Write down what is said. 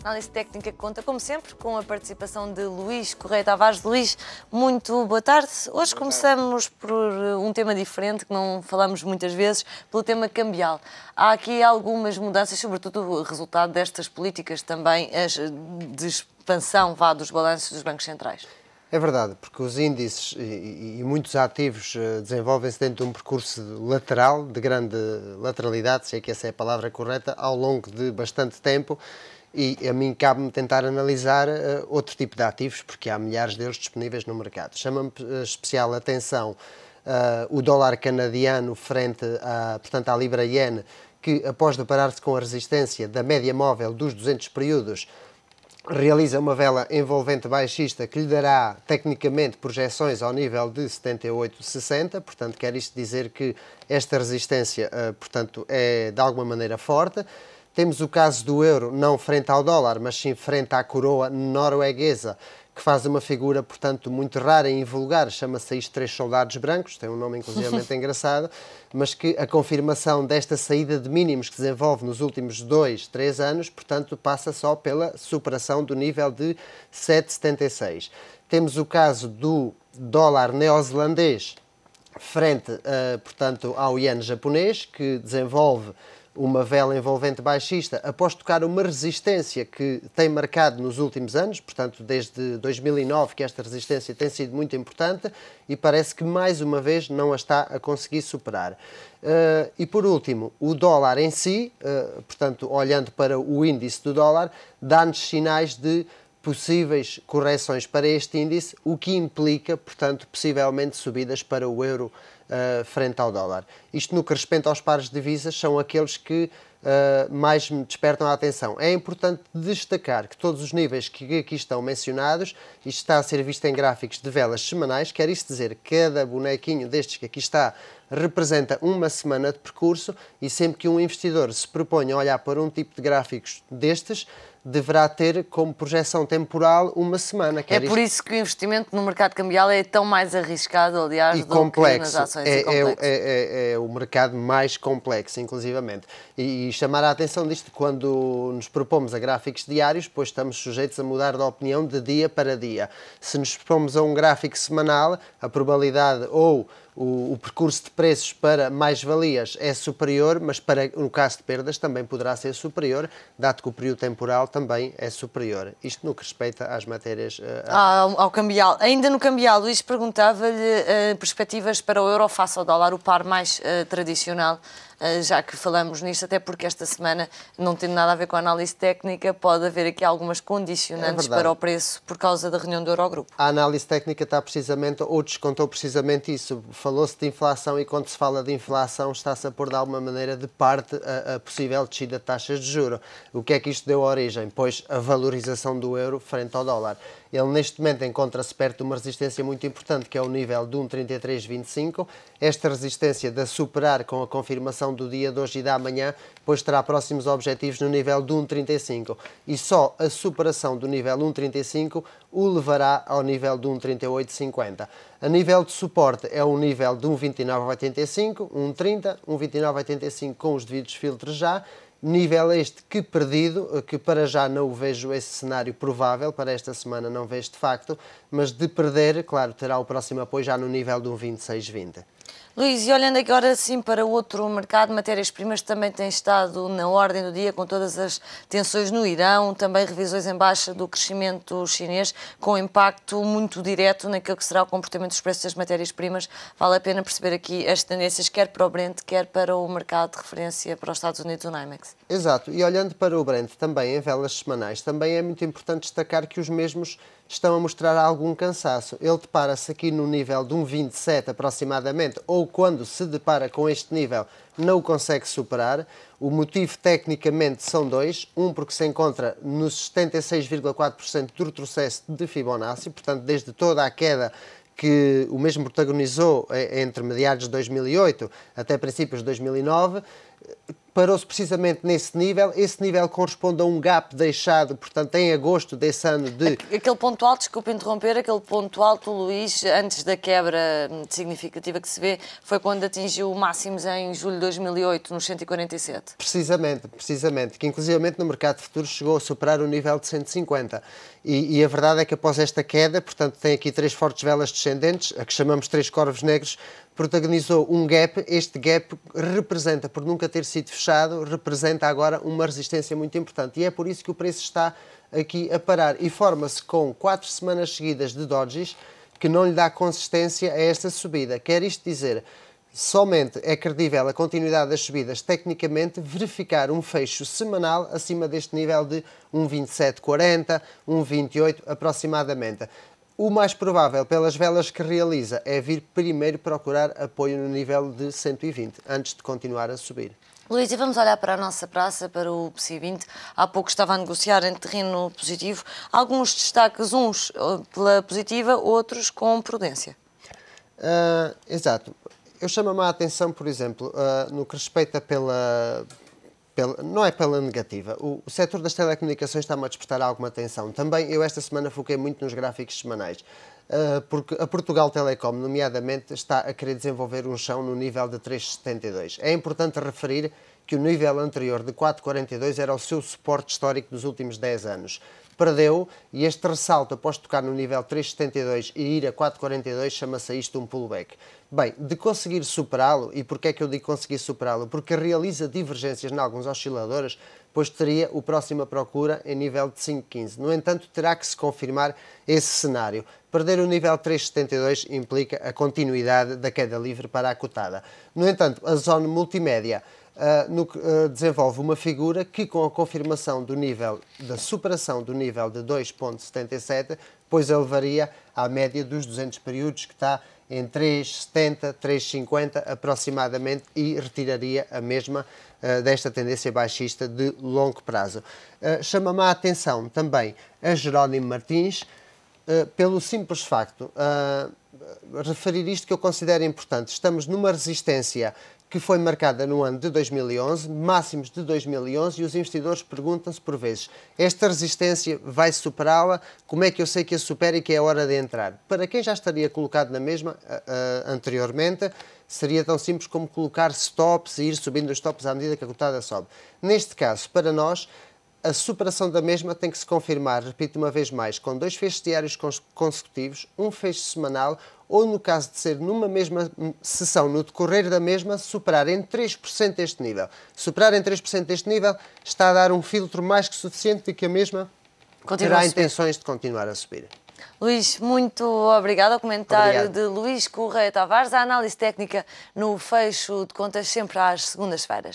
Análise técnica que conta, como sempre, com a participação de Luís Correia Tavares. Luís, muito boa tarde. Hoje começamos por um tema diferente, que não falamos muitas vezes, pelo tema cambial. Há aqui algumas mudanças, sobretudo o resultado destas políticas também de expansão dos balanços dos bancos centrais. É verdade, porque os índices e muitos ativos desenvolvem-se dentro de um percurso lateral, de grande lateralidade, se é que essa é a palavra correta, ao longo de bastante tempo. E a mim cabe-me tentar analisar outro tipo de ativos, porque há milhares deles disponíveis no mercado. Chama-me especial atenção o dólar canadiano frente portanto, à libra-iene, que após deparar-se com a resistência da média móvel dos 200 períodos, realiza uma vela envolvente baixista que lhe dará, tecnicamente, projeções ao nível de 78,60, portanto, quer isto dizer que esta resistência, portanto, é de alguma maneira forte. Temos o caso do euro, não frente ao dólar, mas sim frente à coroa norueguesa, que faz uma figura, portanto, muito rara e invulgar, chama-se isto Três Soldados Brancos, tem um nome inclusivamente engraçado, mas que a confirmação desta saída de mínimos que desenvolve nos últimos 2, 3 anos, portanto, passa só pela superação do nível de 7,76. Temos o caso do dólar neozelandês frente, portanto, ao iene japonês, que desenvolve uma vela envolvente baixista após tocar uma resistência que tem marcado nos últimos anos, portanto desde 2009 que esta resistência tem sido muito importante e parece que mais uma vez não a está a conseguir superar. E por último, o dólar em si, portanto olhando para o índice do dólar, dá-nos sinais de possíveis correções para este índice, o que implica, portanto, possivelmente subidas para o euro frente ao dólar. Isto no que respeita aos pares de divisas são aqueles que mais me despertam a atenção. É importante destacar que todos os níveis que aqui estão mencionados, isto está a ser visto em gráficos de velas semanais, quer isto dizer que cada bonequinho destes que aqui está representa uma semana de percurso e sempre que um investidor se propõe a olhar para um tipo de gráficos destes, deverá ter como projeção temporal uma semana. É por isso que o investimento no mercado cambial é tão mais arriscado, aliás, do que nas ações. É o mercado mais complexo, inclusivamente. E chamar a atenção disto quando nos propomos a gráficos diários, pois estamos sujeitos a mudar de opinião de dia para dia. Se nos propomos a um gráfico semanal, a probabilidade ou o percurso de preços para mais-valias é superior, mas no caso de perdas também poderá ser superior, dado que o período temporal também é superior. Isto no que respeita às matérias... Ao cambial. Ainda no cambial, Luís, perguntava-lhe perspectivas para o euro face ao dólar, o par mais tradicional, já que falamos nisto, até porque esta semana, não tendo nada a ver com a análise técnica, pode haver aqui algumas condicionantes para o preço por causa da reunião do Eurogrupo. A análise técnica está precisamente, ou descontou precisamente isso. Falou-se de inflação e quando se fala de inflação está-se a pôr de alguma maneira de parte a possível descida de taxas de juros. O que é que isto deu origem? Pois a valorização do euro frente ao dólar. Ele neste momento encontra-se perto de uma resistência muito importante, que é o nível de 1,3325. Esta resistência de superar com a confirmação do dia de hoje e da amanhã, pois terá próximos objetivos no nível de 1,35. E só a superação do nível 1,35 o levará ao nível de 1,3850. A nível de suporte é o nível de 1,2985, 1,30, 1,2985 com os devidos filtros já. Nível este que perdido, que para já não o vejo esse cenário provável, para esta semana não vejo de facto, mas de perder, claro, terá o próximo apoio já no nível de 1,2620. Luís, e olhando agora sim para o outro mercado, matérias-primas também tem estado na ordem do dia com todas as tensões no Irão, também revisões em baixa do crescimento chinês, com impacto muito direto naquilo que será o comportamento dos preços das matérias-primas. Vale a pena perceber aqui as tendências, quer para o Brent, quer para o mercado de referência para os Estados Unidos, o NYMEX. Exato, e olhando para o Brent também em velas semanais, também é muito importante destacar que os mesmos estão a mostrar algum cansaço. Ele depara-se aqui no nível de 1,27 aproximadamente, ou quando se depara com este nível não o consegue superar. O motivo tecnicamente são dois, um porque se encontra nos 76,4% do retrocesso de Fibonacci, portanto desde toda a queda que o mesmo protagonizou entre meados de 2008 até princípios de 2009, parou-se precisamente nesse nível. Esse nível corresponde a um gap deixado, portanto, em agosto desse ano de... Aquele ponto alto, desculpe interromper, aquele ponto alto, Luís, antes da quebra significativa que se vê, foi quando atingiu máximos em julho de 2008, nos 147. Precisamente, que inclusivamente no mercado de futuros chegou a superar o nível de 150. E a verdade é que após esta queda, portanto, tem aqui 3 fortes velas descendentes, a que chamamos 3 corvos negros, protagonizou um gap. Este gap representa, por nunca ter sido fechado, representa agora uma resistência muito importante. E é por isso que o preço está aqui a parar. E forma-se com 4 semanas seguidas de dojis, que não lhe dá consistência a esta subida. Quer isto dizer, somente é credível a continuidade das subidas tecnicamente verificar um fecho semanal acima deste nível de 1,2740, 1,28 aproximadamente. O mais provável, pelas velas que realiza, é vir primeiro procurar apoio no nível de 120, antes de continuar a subir. Luís, e vamos olhar para a nossa praça, para o PSI 20. Há pouco estava a negociar em terreno positivo. Alguns destaques, uns pela positiva, outros com prudência. Exato. Eu chamo-me a atenção, por exemplo, no que respeita não é pela negativa. O setor das telecomunicações está-me a despertar alguma atenção. Também eu esta semana foquei muito nos gráficos semanais, porque a Portugal Telecom, nomeadamente, está a querer desenvolver um chão no nível de 3,72. É importante referir que o nível anterior de 4,42 era o seu suporte histórico dos últimos 10 anos. Perdeu, e este ressalto após tocar no nível 3,72 e ir a 4,42 chama-se isto um pullback. Bem, de conseguir superá-lo, e porquê é que eu digo conseguir superá-lo? Porque realiza divergências em alguns osciladores, pois teria o próximo à procura em nível de 5,15. No entanto, terá que se confirmar esse cenário. Perder o nível 3,72 implica a continuidade da queda livre para a cotada. No entanto, a zona multimédia desenvolve uma figura que, com a confirmação do nível da superação do nível de 2,77, pois ele varia à média dos 200 períodos, que está em 3,70, 3,50 aproximadamente, e retiraria a mesma desta tendência baixista de longo prazo. Chama-me a atenção também a Jerónimo Martins, pelo simples facto, referir isto que eu considero importante. Estamos numa resistência que foi marcada no ano de 2011, máximos de 2011, e os investidores perguntam-se por vezes, esta resistência vai superá-la? Como é que eu sei que a supera e que é hora de entrar? Para quem já estaria colocado na mesma anteriormente, seria tão simples como colocar stops e ir subindo os stops à medida que a cotada sobe. Neste caso, para nós, a superação da mesma tem que se confirmar, repito uma vez mais, com 2 fechos diários consecutivos, um fecho semanal, ou no caso de ser numa mesma sessão, no decorrer da mesma, superar em 3% este nível. Superar em 3% este nível está a dar um filtro mais que suficiente de que a mesma terá intenções de continuar a subir. Luís, muito obrigado. Ao comentário de Luís Correia Tavares, a análise técnica no fecho de contas sempre às segundas-feiras.